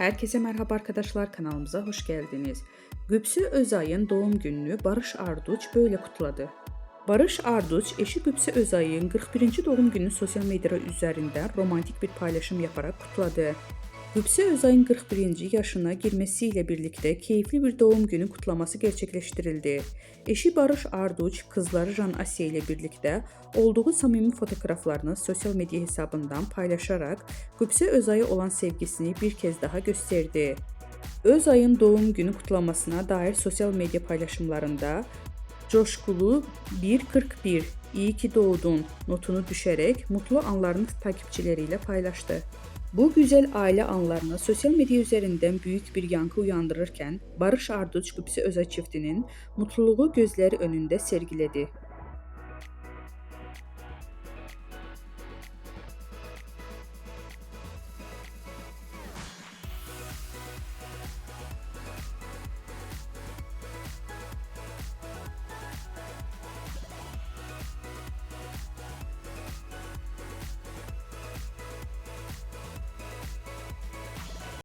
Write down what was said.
Herkese merhaba arkadaşlar, kanalımıza hoş geldiniz. Gübsü Özay'ın doğum gününü Barış Arduç böyle kutladı. Barış Arduç eşi Gübsü Özay'ın 41. doğum gününü sosyal medya üzerinden romantik bir paylaşım yaparak kutladı. Gübsü Özay'ın 41. yaşına girmesiyle birlikte keyifli bir doğum günü kutlaması gerçekleştirildi. Eşi Barış Arduç, kızları Jan Asya ile birlikte olduğu samimi fotoğraflarını sosyal medya hesabından paylaşarak Gübsü Özay'a olan sevgisini bir kez daha gösterdi. Özay'ın doğum günü kutlamasına dair sosyal medya paylaşımlarında coşkulu 1.41 iyi ki doğdun notunu düşerek mutlu anlarını takipçileriyle paylaştı. Bu güzel aile anlarına sosyal medya üzerinden büyük bir yankı uyandırırken Barış Arduç Gübsü Özay çiftinin mutluluğu gözleri önünde sergiledi.